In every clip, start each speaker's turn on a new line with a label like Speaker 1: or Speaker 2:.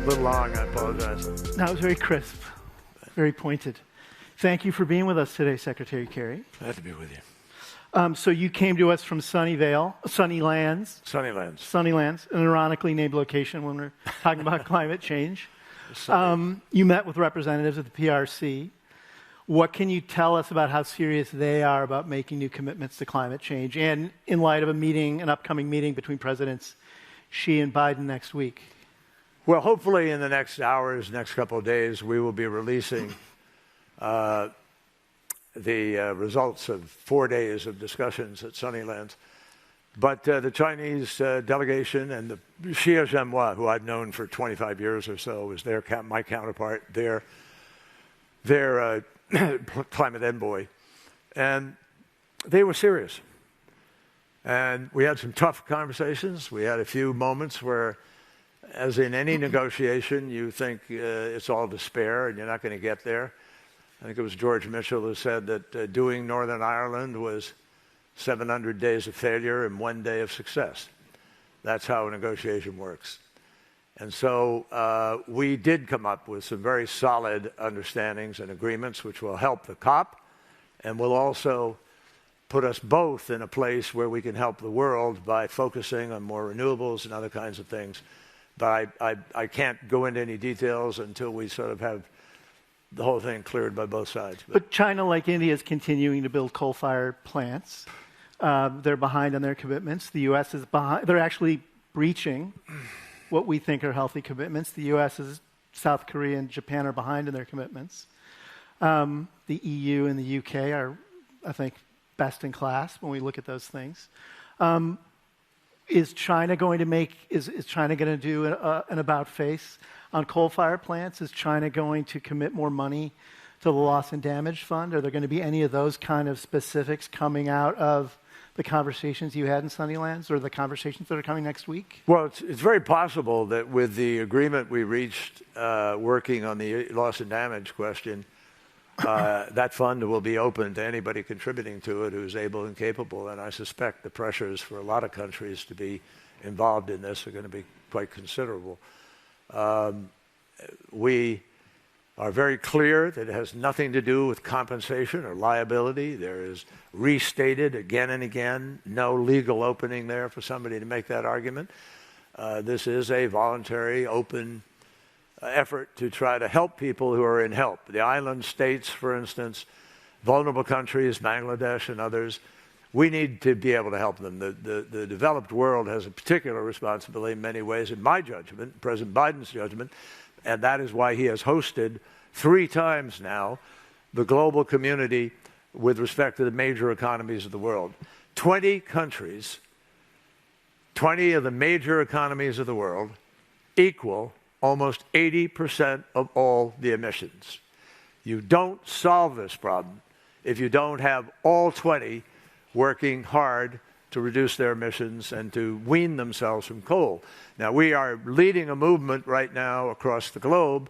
Speaker 1: A little long, I apologize.
Speaker 2: No, it was very crisp, very pointed. Thank you for being with us today, Secretary Kerry.
Speaker 1: Glad to be with you.
Speaker 2: So you came to us from Sunnylands, an ironically named location when we're talking about climate change. You met with representatives of the PRC. What can you tell us about how serious they are about making new commitments to climate change, and in light of an upcoming meeting between Presidents Xi and Biden next week?
Speaker 1: Well, hopefully in the next hours, next couple of days, we will be releasing the results of 4 days of discussions at Sunnylands. But the Chinese delegation and the Xi Jinping, who I've known for 25 years or so, was my counterpart, their climate envoy. And they were serious. And we had some tough conversations. We had a few moments where, as in any negotiation, you think it's all despair and you're not going to get there. I think it was George Mitchell who said that doing Northern Ireland was 700 days of failure and 1 day of success. That's how a negotiation works. And so we did come up with some very solid understandings and agreements which will help the COP and will also put us both in a place where we can help the world by focusing on more renewables and other kinds of things. But I can't go into any details until we sort of have the whole thing cleared by both sides.
Speaker 2: But China, like India, is continuing to build coal-fired plants. They're behind on their commitments. The U.S. is behind. They're actually breaching what we think are healthy commitments. The U.S., South Korea, and Japan are behind in their commitments. The EU and the U.K. are, I think, best in class when we look at those things. Is China going to do an about-face on coal-fired plants? Is China going to commit more money to the loss and damage fund? Are there going to be any of those kind of specifics coming out of the conversations you had in Sunnylands or the conversations that are coming next week?
Speaker 1: Well, it's very possible that with the agreement we reached working on the loss and damage question, that fund will be open to anybody contributing to it who's able and capable. And I suspect the pressures for a lot of countries to be involved in this are going to be quite considerable. We are very clear that it has nothing to do with compensation or liability. There is restated again and again, no legal opening there for somebody to make that argument. This is a voluntary, open effort to try to help people who are in help. The island states, for instance, vulnerable countries, Bangladesh and others, we need to be able to help them. The developed world has a particular responsibility in many ways, in my judgment, President Biden's judgment, and that is why he has hosted 3 times now the global community with respect to the major economies of the world. 20 countries, 20 of the major economies of the world equal almost 80% of all the emissions. You don't solve this problem if you don't have all 20 working hard to reduce their emissions and to wean themselves from coal. Now, we are leading a movement right now across the globe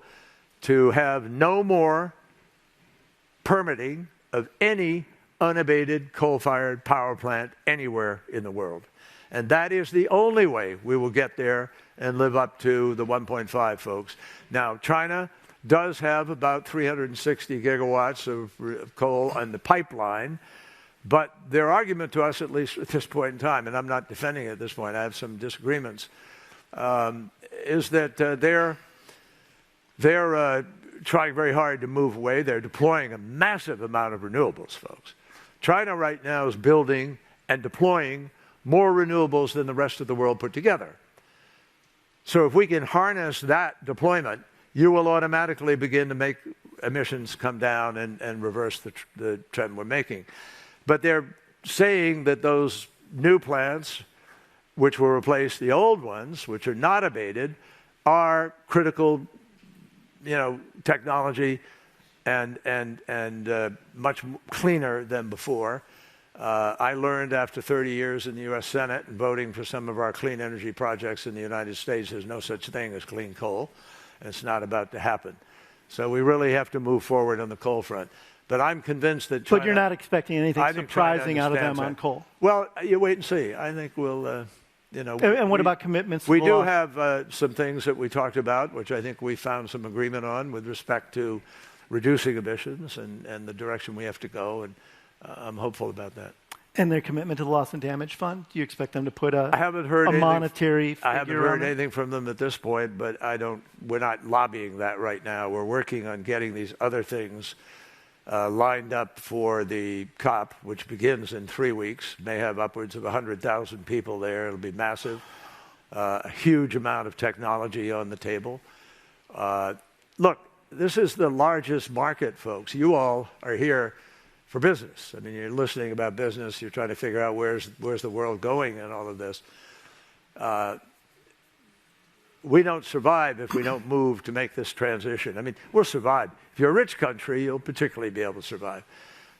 Speaker 1: to have no more permitting of any unabated coal-fired power plant anywhere in the world. And that is the only way we will get there and live up to the 1.5, folks. Now, China does have about 360 gigawatts of coal on the pipeline, but their argument to us, at least at this point in time, and I'm not defending it at this point, I have some disagreements, is that they're trying very hard to move away. They're deploying a massive amount of renewables, folks. China right now is building and deploying more renewables than the rest of the world put together. So if we can harness that deployment, you will automatically begin to make emissions come down and reverse the trend we're making. But they're saying that those new plants, which will replace the old ones, which are not abated, are critical, technology and much cleaner than before. I learned after 30 years in the U.S. Senate and voting for some of our clean energy projects in the United States, there's no such thing as clean coal, and it's not about to happen. So we really have to move forward on the coal front. But I'm convinced that China...
Speaker 2: But you're not expecting anything surprising out of them on coal?
Speaker 1: Well, you wait and see. I think we'll
Speaker 2: And what about commitments?
Speaker 1: We do have some things that we talked about, which I think we found some agreement on with respect to reducing emissions and the direction we have to go, and I'm hopeful about that.
Speaker 2: And their commitment to the loss and damage fund? Do you expect them to put
Speaker 1: I haven't heard
Speaker 2: monetary figure
Speaker 1: I haven't heard
Speaker 2: on it?
Speaker 1: anything from them at this point, but we're not lobbying that right now. We're working on getting these other things lined up for the COP, which begins in 3 weeks. May have upwards of 100,000 people there. It'll be massive. A huge amount of technology on the table. Look, this is the largest market, folks. You all are here for business. I mean, you're listening about business. You're trying to figure out where's the world going in all of this. We don't survive if we don't move to make this transition. I mean, we'll survive. If you're a rich country, you'll particularly be able to survive.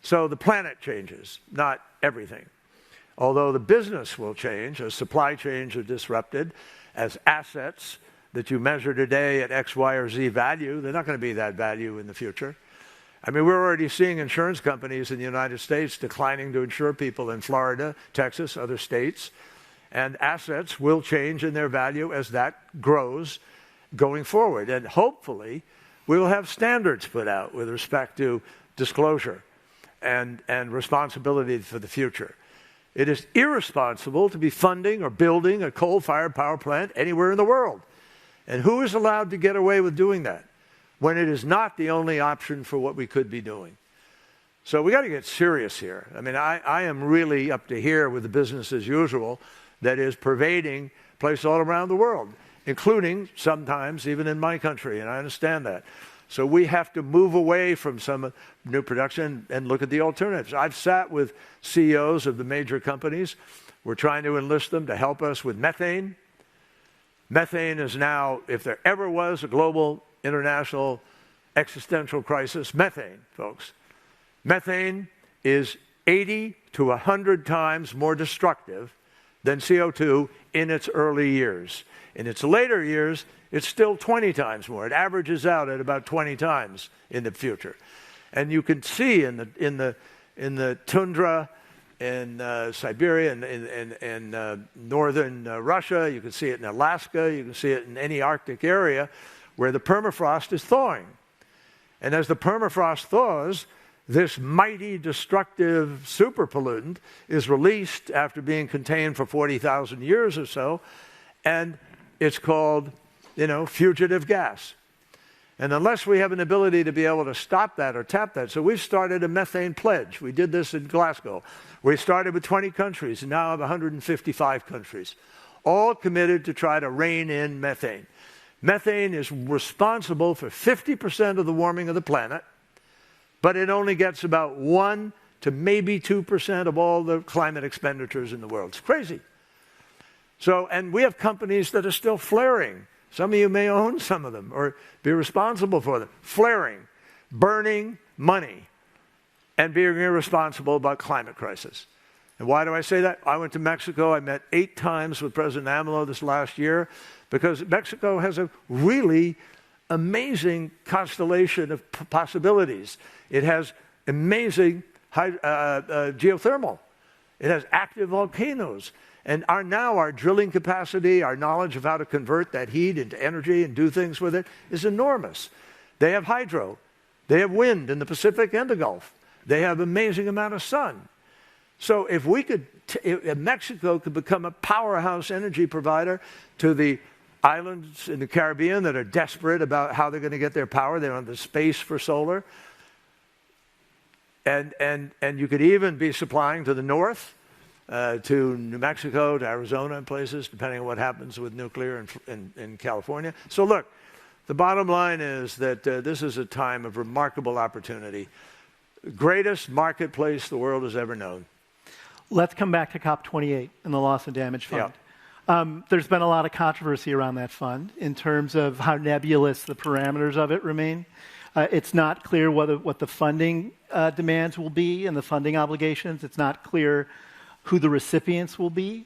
Speaker 1: So the planet changes, not everything. Although the business will change as supply chains are disrupted, as assets that you measure today at X, Y, or Z value, they're not going to be that value in the future. I mean, we're already seeing insurance companies in the United States declining to insure people in Florida, Texas, other states. And assets will change in their value as that grows going forward. And hopefully, we will have standards put out with respect to disclosure and responsibility for the future. It is irresponsible to be funding or building a coal-fired power plant anywhere in the world. And who is allowed to get away with doing that when it is not the only option for what we could be doing? So we got to get serious here. I mean, I am really up to here with the business as usual that is pervading places all around the world, including sometimes even in my country, and I understand that. So we have to move away from some new production and look at the alternatives. I've sat with CEOs of the major companies. We're trying to enlist them to help us with methane. Methane is now, if there ever was a global, international, existential crisis, methane, folks. Methane is 80 to 100 times more destructive than CO2 in its early years. In its later years, it's still 20 times more. It averages out at about 20 times in the future. And you can see in the tundra in Siberia and northern Russia, you can see it in Alaska, you can see it in any Arctic area where the permafrost is thawing. And as the permafrost thaws, this mighty destructive super pollutant is released after being contained for 40,000 years or so, and it's called, fugitive gas. And unless we have an ability to be able to stop that or tap that, so we've started a methane pledge. We did this in Glasgow. We started with 20 countries and now have 155 countries, all committed to try to rein in methane. Methane is responsible for 50% of the warming of the planet, but it only gets about 1 to maybe 2% of all the climate expenditures in the world. It's crazy. So, and we have companies that are still flaring. Some of you may own some of them or be responsible for them. Flaring, burning money, and being irresponsible about climate crisis. And why do I say that? I went to Mexico. I met 8 times with President AMLO this last year because Mexico has a really amazing constellation of possibilities. It has amazing geothermal. It has active volcanoes. And our drilling capacity, our knowledge of how to convert that heat into energy and do things with it is enormous. They have hydro. They have wind in the Pacific and the Gulf. They have amazing amount of sun. So if we could, if Mexico could become a powerhouse energy provider to the islands in the Caribbean that are desperate about how they're going to get their power, they don't have the space for solar, and you could even be supplying to the north, to New Mexico, to Arizona and places, depending on what happens with nuclear in California. So look, the bottom line is that this is a time of remarkable opportunity. Greatest marketplace the world has ever known.
Speaker 2: Let's come back to COP28 and the loss and damage fund. Yeah. There's been a lot of controversy around that fund in terms of how nebulous the parameters of it remain. It's not clear what the funding demands will be and the funding obligations. It's not clear who the recipients will be.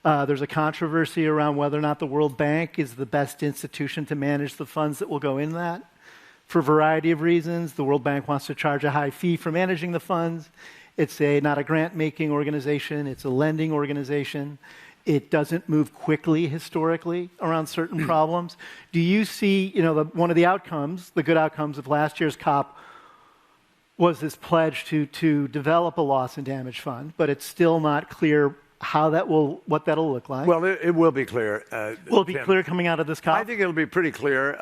Speaker 2: There's a controversy around whether or not the World Bank is the best institution to manage the funds that will go in that. For a variety of reasons, the World Bank wants to charge a high fee for managing the funds. It's not a grant-making organization. It's a lending organization. it doesn't move quickly historically around certain problems. Do you see, one of the outcomes, the good outcomes of last year's COP was this pledge to develop a loss and damage fund, but it's still not clear what that'll look like.
Speaker 1: Well, it will be clear.
Speaker 2: Will it be clear coming out of this COP?
Speaker 1: I think it'll be pretty clear.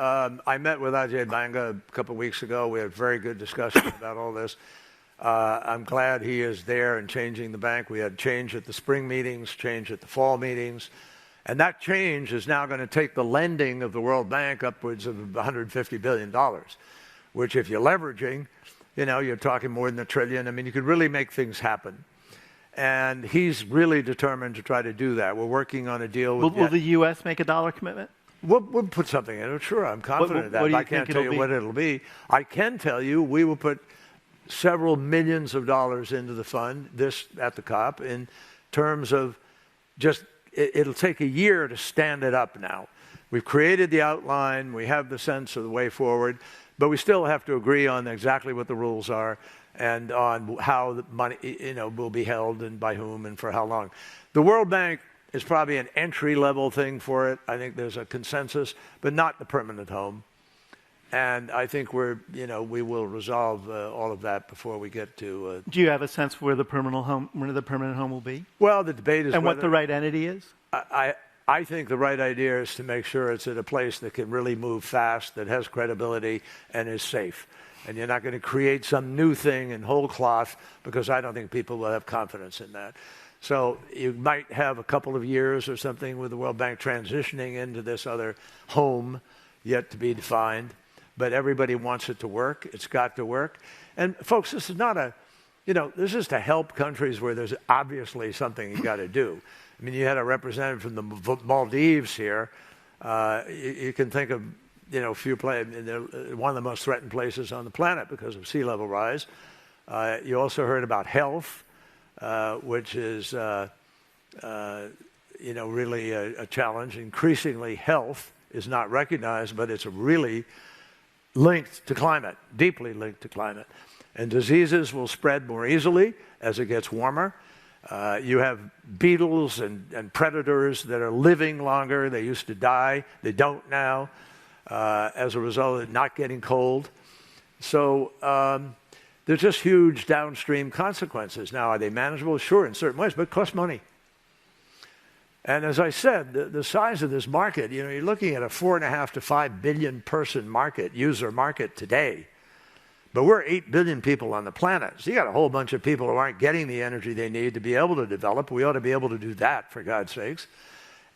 Speaker 1: I met with Ajay Banga a couple of weeks ago. We had a very good discussion about all this. I'm glad he is there and changing the bank. We had change at the spring meetings, change at the fall meetings. And that change is now going to take the lending of the World Bank upwards of $150 billion, which if you're leveraging, you're talking more than $1 trillion. I mean, you could really make things happen. And he's really determined to try to do that. We're working on a deal with...
Speaker 2: Will the U.S. make a dollar commitment?
Speaker 1: We'll put something in it. Sure, I'm confident of that. But I can't tell you what it'll be. I can tell you we will put several millions of dollars into the fund, at the COP, in terms of just... It'll take a year to stand it up now. We've created the outline. We have the sense of the way forward. But we still have to agree on exactly what the rules are and on how the money, will be held and by whom and for how long. The World Bank is probably an entry-level thing for it. I think there's a consensus, but not the permanent home. And I think we will resolve all of that before we get to...
Speaker 2: Do you have a sense where the permanent home will be?
Speaker 1: Well, the debate is...
Speaker 2: And what the right entity is?
Speaker 1: I think the right idea is to make sure it's at a place that can really move fast, that has credibility, and is safe. And you're not going to create some new thing in whole cloth, because I don't think people will have confidence in that. So you might have a couple of years or something with the World Bank transitioning into this other home yet to be defined. But everybody wants it to work. It's got to work. And folks, this is not this is to help countries where there's obviously something you got to do. I mean, you had a representative from the Maldives here. You can think of, a few places, one of the most threatened places on the planet because of sea level rise. You also heard about health, which is, really a challenge. Increasingly, health is not recognized, but it's really linked to climate, deeply linked to climate. And diseases will spread more easily as it gets warmer. You have beetles and predators that are living longer. They used to die. They don't now as a result of not getting cold. So there's just huge downstream consequences. Now, are they manageable? Sure, in certain ways, but it costs money. And as I said, the size of this market, you're looking at a 4.5 to 5 billion person market, user market today. But we're 8 billion people on the planet. So you got a whole bunch of people who aren't getting the energy they need to be able to develop. We ought to be able to do that, for God's sakes.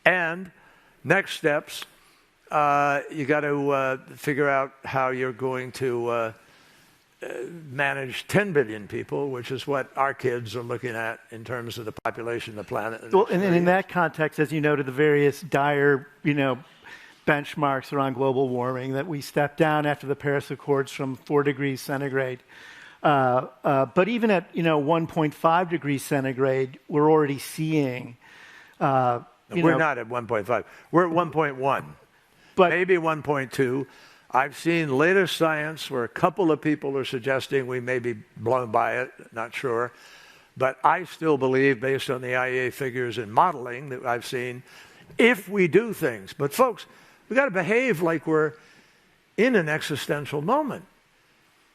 Speaker 1: And next steps, you got to figure out how you're going to manage 10 billion people, which is what our kids are looking at in terms of the population of the planet.
Speaker 2: Well, and in that context, as you noted, the various dire, benchmarks around global warming, that we stepped down after the Paris Accords from 4 degrees centigrade. But even at 1.5 degrees centigrade, we're already seeing.
Speaker 1: We're not at 1.5. We're at 1.1. But maybe 1.2. I've seen later science where a couple of people are suggesting we may be blown by it. Not sure. But I still believe, based on the IEA figures and modeling that I've seen, if we do things. But folks, we got to behave like we're in an existential moment.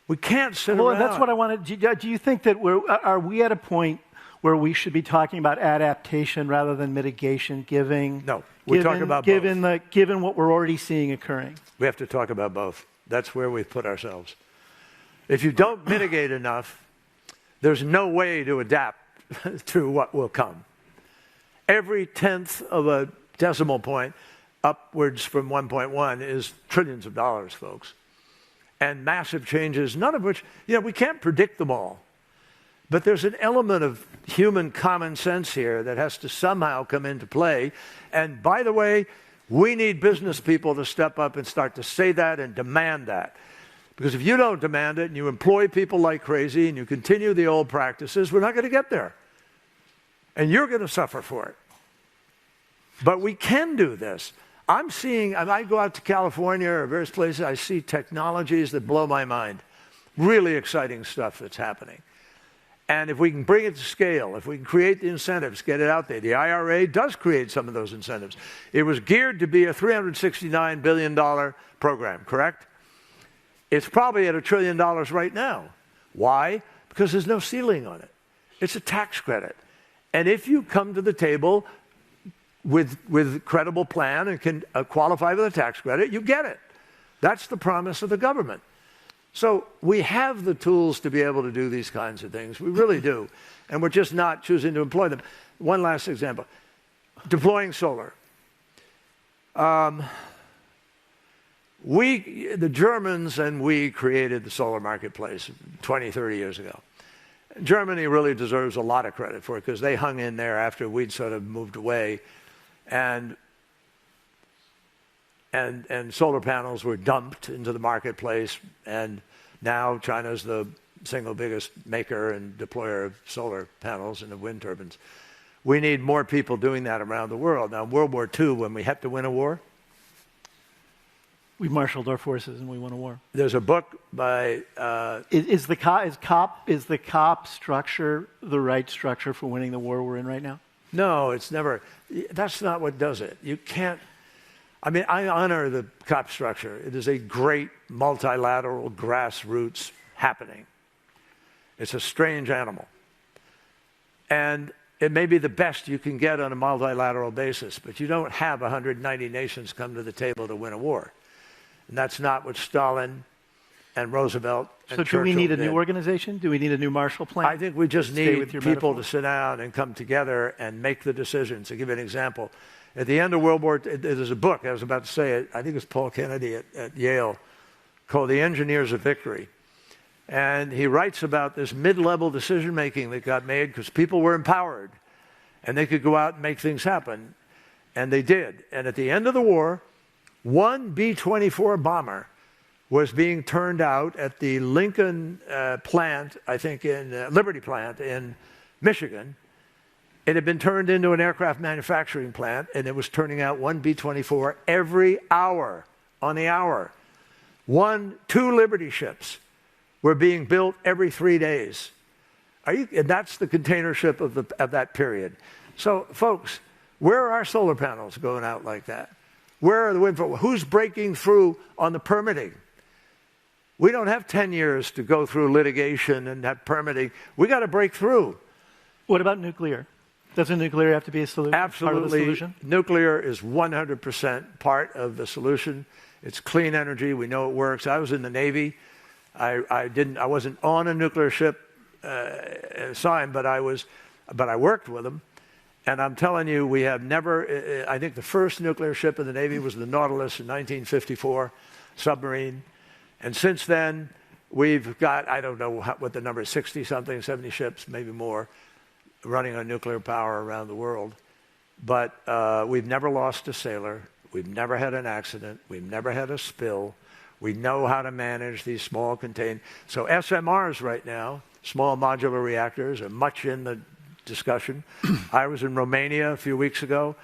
Speaker 1: We can't sit around.
Speaker 2: Well, that's what I wanted. Do you think that are we at a point where we should be talking about adaptation rather than mitigation?
Speaker 1: No, we're talking about both.
Speaker 2: Given what we're already seeing occurring,
Speaker 1: we have to talk about both. That's where we've put ourselves. If you don't mitigate enough, there's no way to adapt to what will come. Every tenth of a decimal point upwards from 1.1 is trillions of dollars, folks. And massive changes, none of which, we can't predict them all. But there's an element of human common sense here that has to somehow come into play. And by the way, we need business people to step up and start to say that and demand that. Because if you don't demand it and you employ people like crazy and you continue the old practices, we're not going to get there. And you're going to suffer for it. But we can do this. I go out to California or various places, I see technologies that blow my mind. Really exciting stuff that's happening. And if we can bring it to scale, if we can create the incentives, get it out there. The IRA does create some of those incentives. It was geared to be a $369 billion program, correct? It's probably at $1 trillion right now. Why? Because there's no ceiling on it. It's a tax credit. And if you come to the table with a credible plan and can qualify for the tax credit, you get it. That's the promise of the government. So we have the tools to be able to do these kinds of things. We really do. And we're just not choosing to employ them. One last example. Deploying solar. The Germans and we created the solar marketplace 20, 30 years ago. Germany really deserves a lot of credit for it because they hung in there after we'd sort of moved away. And solar panels were dumped into the marketplace, and now China's the single biggest maker and deployer of solar panels and of wind turbines. We need more people doing that around the world. Now, in World War II, when we had to win a war,
Speaker 2: we marshaled our forces and we won a war.
Speaker 1: There's a book by...
Speaker 2: Is the COP structure the right structure for winning the war we're in right now?
Speaker 1: No, it's never. That's not what does it. You can't. I mean, I honor the COP structure. It is a great multilateral grassroots happening. It's a strange animal. And it may be the best you can get on a multilateral basis, but you don't have 190 nations come to the table to win a war. And that's not what Stalin and Roosevelt and Churchill
Speaker 2: do we need a
Speaker 1: did.
Speaker 2: new organization? Do we need a new Marshall Plan?
Speaker 1: I think we just need people to sit down and come together and make the decisions. To give you an example, at the end of World War II, there's a book, I was about to say it, I think it's Paul Kennedy at Yale, called The Engineers of Victory. And he writes about this mid-level decision-making that got made because people were empowered and they could go out and make things happen. And they did. And at the end of the war, one B-24 bomber was being turned out at the Lincoln plant, I think in Liberty plant in Michigan. It had been turned into an aircraft manufacturing plant, and it was turning out one B-24 every hour on the hour. 2 Liberty ships were being built every 3 days. And that's the container ship of that period. So, folks, where are our solar panels going out like that? Where are the wind farms? Who's breaking through on the permitting? We don't have 10 years to go through litigation and have permitting. We got to break through.
Speaker 2: What about nuclear? Doesn't nuclear have to be a solution?
Speaker 1: Absolutely.
Speaker 2: Part of the solution?
Speaker 1: Nuclear is 100% part of the solution. It's clean energy. We know it works. I was in the Navy. I wasn't on a nuclear ship assigned, but I worked with them. And I'm telling you, we have never, I think the first nuclear ship in the Navy was the Nautilus in 1954, submarine. And since then, we've got, I don't know what the number is, 60-something, 70 ships, maybe more, running on nuclear power around the world. But we've never lost a sailor. We've never had an accident. We've never had a spill. We know how to manage these small contained. So SMRs right now, small modular reactors, are much in the discussion. I was in Romania a few weeks ago,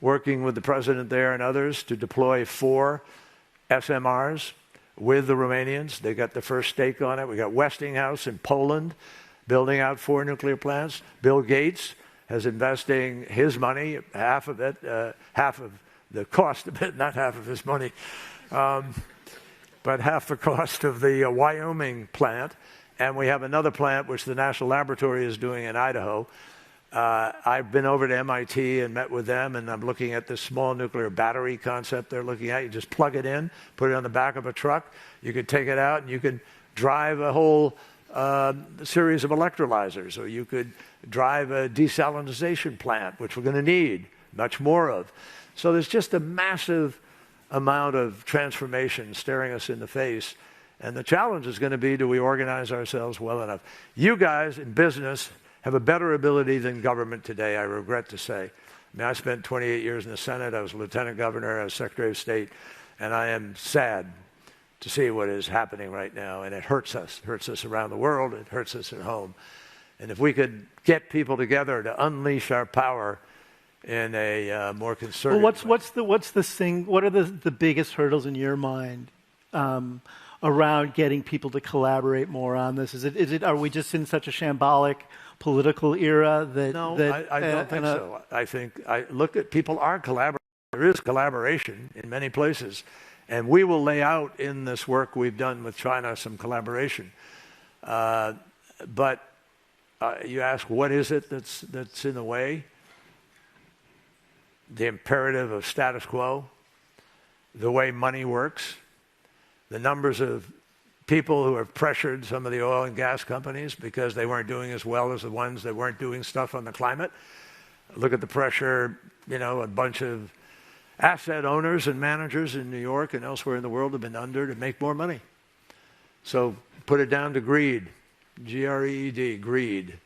Speaker 1: working with the president there and others to deploy 4 SMRs with the Romanians. They got the first stake on it. We got Westinghouse in Poland building out 4 nuclear plants. Bill Gates is investing his money, half of it, half of the cost of it, not half of his money, but half the cost of the Wyoming plant. And we have another plant which the National Laboratory is doing in Idaho. I've been over to MIT and met with them, and I'm looking at this small nuclear battery concept they're looking at. You just plug it in, put it on the back of a truck. You could take it out, and you can drive a whole series of electrolyzers, or you could drive a desalinization plant, which we're going to need much more of. So there's just a massive amount of transformation staring us in the face. And the challenge is going to be, do we organize ourselves well enough? You guys in business have a better ability than government today, I regret to say. I mean, I spent 28 years in the Senate. I was lieutenant governor. I was secretary of state. And I am sad to see what is happening right now. And it hurts us. It hurts us around the world. It hurts us at home. And if we could get people together to unleash our power in a more concerted
Speaker 2: way. What are the biggest hurdles in your mind around getting people to collaborate more on this? Are we just in such a shambolic political era that...
Speaker 1: No,
Speaker 2: that,
Speaker 1: I don't think so. I think, look at, people are collaborating. There is collaboration in many places. And we will lay out in this work we've done with China some collaboration. But you ask, what is it that's in the way? The imperative of status quo, the way money works, the numbers of people who have pressured some of the oil and gas companies because they weren't doing as well as the ones that weren't doing stuff on the climate. Look at the pressure, a bunch of asset owners and managers in New York and elsewhere in the world have been under to make more money. So put it down to greed, G-R-E-E-D, greed.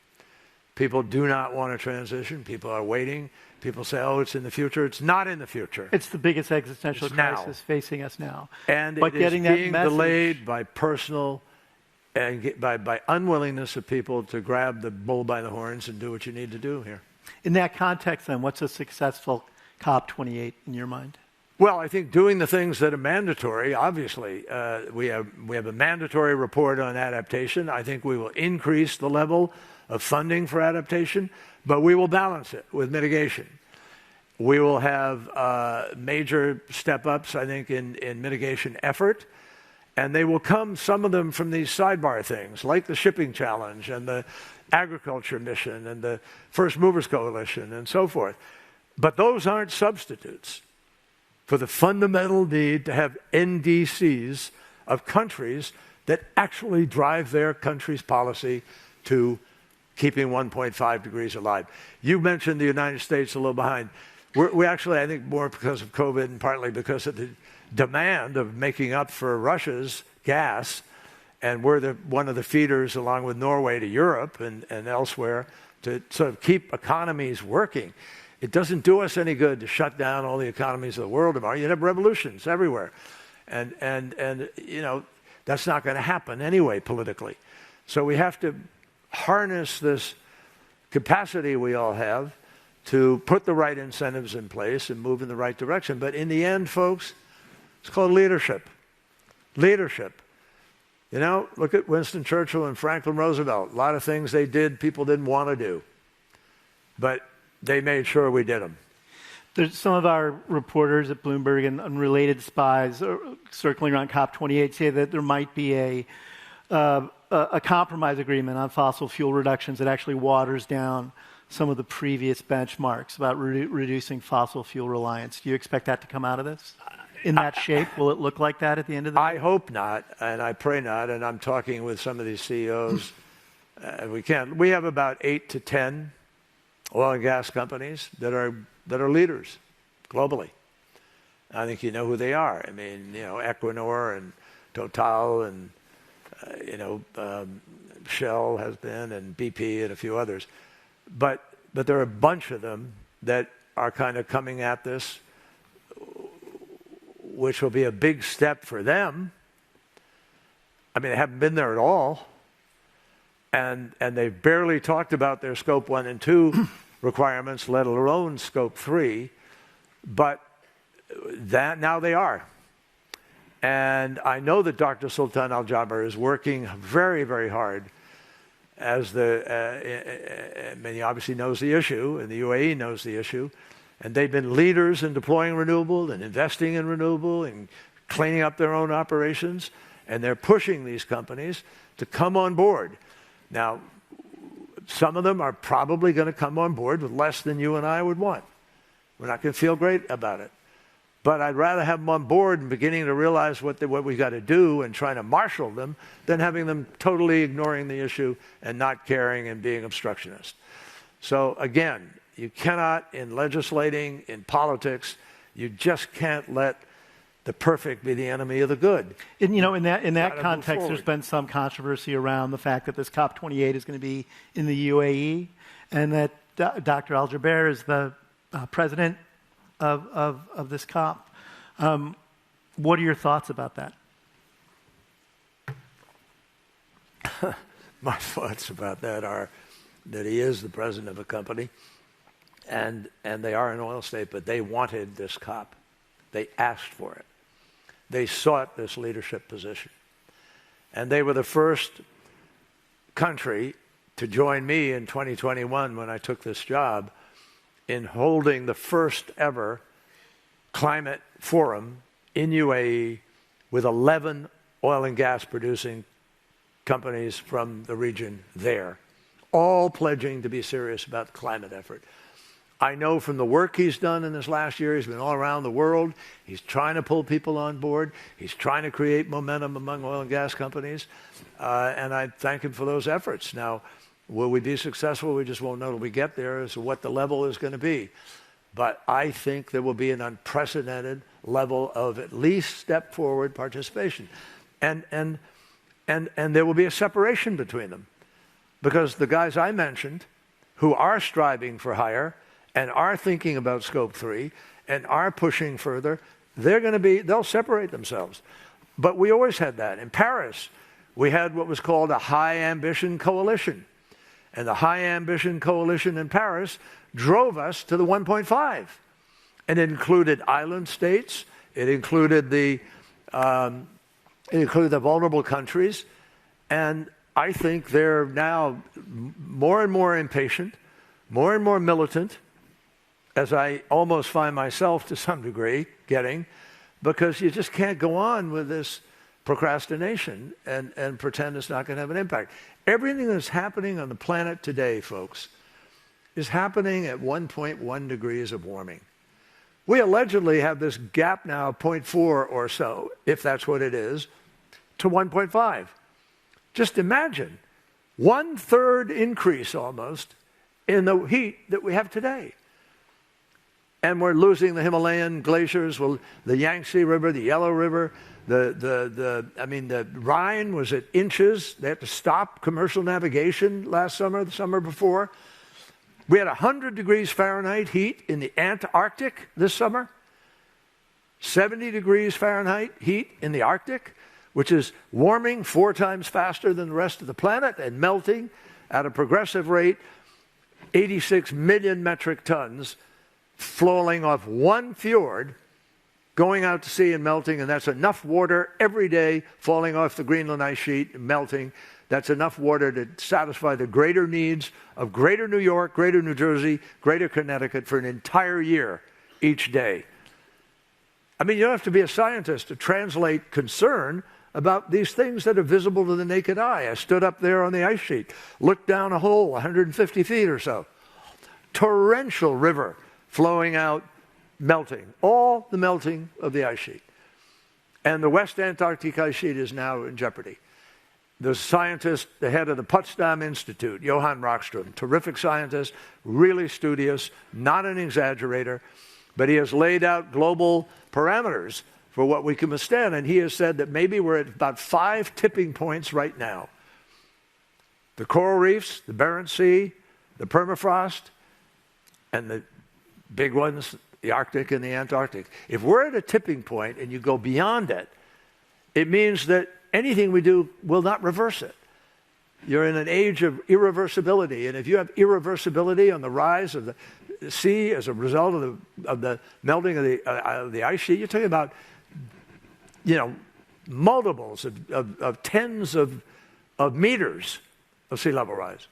Speaker 1: People do not want a transition. People are waiting. People say, oh, it's in the future. It's not in the future.
Speaker 2: It's the biggest existential crisis facing us now.
Speaker 1: And it is being delayed by personal and by unwillingness of people to grab the bull by the horns and do what you need to do here.
Speaker 2: In that context, then, what's a successful COP28 in your mind?
Speaker 1: Well, I think doing the things that are mandatory, obviously. We have a mandatory report on adaptation. I think we will increase the level of funding for adaptation, but we will balance it with mitigation. We will have major step-ups, I think, in mitigation effort, and they will come, some of them, from these sidebar things, like the shipping challenge and the agriculture mission and the First Movers Coalition and so forth. But those aren't substitutes for the fundamental need to have NDCs of countries that actually drive their country's policy to keeping 1.5 degrees alive. You mentioned the United States a little behind. We actually, I think, more because of COVID and partly because of the demand of making up for Russia's gas, and we're one of the feeders, along with Norway, to Europe and elsewhere to sort of keep economies working. It doesn't do us any good to shut down all the economies of the world tomorrow. You'd have revolutions everywhere. And that's not going to happen anyway politically. So we have to harness this capacity we all have to put the right incentives in place and move in the right direction. But in the end, folks, it's called leadership. Leadership. Look at Winston Churchill and Franklin Roosevelt. A lot of things they did people didn't want to do. But they made sure we did them.
Speaker 2: There's some of our reporters at Bloomberg and unrelated spies circling around COP28 say that there might be a compromise agreement on fossil fuel reductions that actually waters down some of the previous benchmarks about reducing fossil fuel reliance. Do you expect that to come out of this? In that shape? Will it look like that at the end of the day?
Speaker 1: I hope not, and I pray not, and I'm talking with some of these CEOs. We have about 8 to 10 oil and gas companies that are leaders globally. I think you know who they are. I mean, Equinor and Total and Shell has been, and BP and a few others. But there are a bunch of them that are kind of coming at this, which will be a big step for them. I mean, they haven't been there at all. And they've barely talked about their Scope 1 and 2 requirements, let alone Scope 3. But that now they are. And I know that Dr. Sultan Al Jaber is working very, very hard as he obviously knows the issue, and the UAE knows the issue. And they've been leaders in deploying renewable and investing in renewable and cleaning up their own operations. And they're pushing these companies to come on board. Now, some of them are probably going to come on board with less than you and I would want. We're not going to feel great about it. But I'd rather have them on board and beginning to realize what we got to do and trying to marshal them than having them totally ignoring the issue and not caring and being obstructionist. So again, you cannot, in legislating, in politics, you just can't let the perfect be the enemy of the good.
Speaker 2: And, in that context, there's been some controversy around the fact that this COP28 is going to be in the UAE, and that Dr. Al Jaber is the president of this COP. What are your thoughts about that?
Speaker 1: My thoughts about that are that he is the president of a company, and they are an oil state, but they wanted this COP. They asked for it. They sought this leadership position. And they were the first country to join me in 2021 when I took this job in holding the first ever climate forum in UAE with 11 oil and gas producing companies from the region there, all pledging to be serious about the climate effort. I know from the work he's done in this last year, he's been all around the world. He's trying to pull people on board. He's trying to create momentum among oil and gas companies. And I thank him for those efforts. Now, will we be successful? We just won't know till we get there as to what the level is going to be. But I think there will be an unprecedented level of at least step forward participation. And there will be a separation between them. Because the guys I mentioned, who are striving for higher, and are thinking about Scope 3 and are pushing further, they'll separate themselves. But we always had that. In Paris, we had what was called a high ambition coalition. And the high ambition coalition in Paris drove us to the 1.5. And it included island states. It included the vulnerable countries. And I think they're now more and more impatient, more and more militant, as I almost find myself to some degree getting, because you just can't go on with this procrastination and pretend it's not going to have an impact. Everything that's happening on the planet today, folks, is happening at 1.1 degrees of warming. We allegedly have this gap now of 0.4 or so, if that's what it is, to 1.5. Just imagine, 1/3 increase almost in the heat that we have today. And we're losing the Himalayan glaciers, the Yangtze River, the Yellow River, the Rhine was at inches. They had to stop commercial navigation last summer, the summer before. We had 100 degrees Fahrenheit heat in the Antarctic this summer. 70 degrees Fahrenheit heat in the Arctic, which is warming 4 times faster than the rest of the planet and melting at a progressive rate, 86 million metric tons flowing off one fjord, going out to sea and melting, and that's enough water every day falling off the Greenland ice sheet and melting. That's enough water to satisfy the greater needs of greater New York, greater New Jersey, greater Connecticut for an entire year each day. I mean, you don't have to be a scientist to translate concern about these things that are visible to the naked eye. I stood up there on the ice sheet, looked down a hole 150 feet or so. Torrential river flowing out, melting, all the melting of the ice sheet. And the West Antarctic ice sheet is now in jeopardy. The scientist, the head of the Potsdam Institute, Johann Rockström, terrific scientist, really studious, not an exaggerator, but he has laid out global parameters for what we can withstand. And he has said that maybe we're at about 5 tipping points right now. The coral reefs, the Barents Sea, the permafrost, and the big ones, the Arctic and the Antarctic. If we're at a tipping point and you go beyond it, it means that anything we do will not reverse it. You're in an age of irreversibility, and if you have irreversibility on the rise of the sea as a result of the melting of the ice sheet, you're talking about, multiples of tens of meters of sea level rise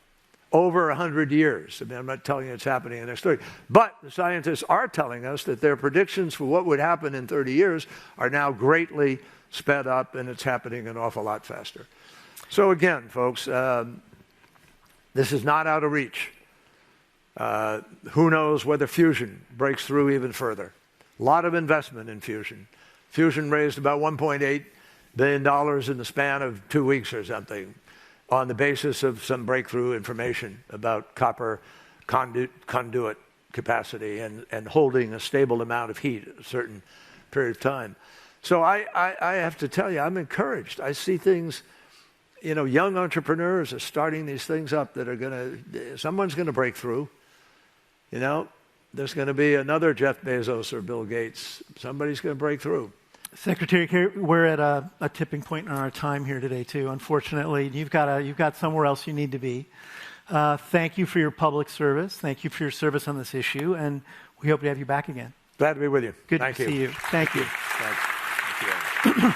Speaker 1: over 100 years. I mean, I'm not telling you it's happening in the next 30. But the scientists are telling us that their predictions for what would happen in 30 years are now greatly sped up, and it's happening an awful lot faster. So again, folks, this is not out of reach. Who knows whether fusion breaks through even further. A lot of investment in fusion. Fusion raised about $1.8 billion in the span of 2 weeks or something, on the basis of some breakthrough information about copper conduit capacity and holding a stable amount of heat at a certain period of time. So I have to tell you, I'm encouraged. I see things, young entrepreneurs are starting these things up that are someone's going to break through. There's going to be another Jeff Bezos or Bill Gates. Somebody's going to break through.
Speaker 2: Secretary Kerry, we're at a tipping point in our time here today, too. Unfortunately, you've got somewhere else you need to be. Thank you for your public service. Thank you for your service on this issue, and we hope to have you back again.
Speaker 1: Glad to be with you.
Speaker 2: Good to see you. Thank you.
Speaker 1: Thanks. Thank you.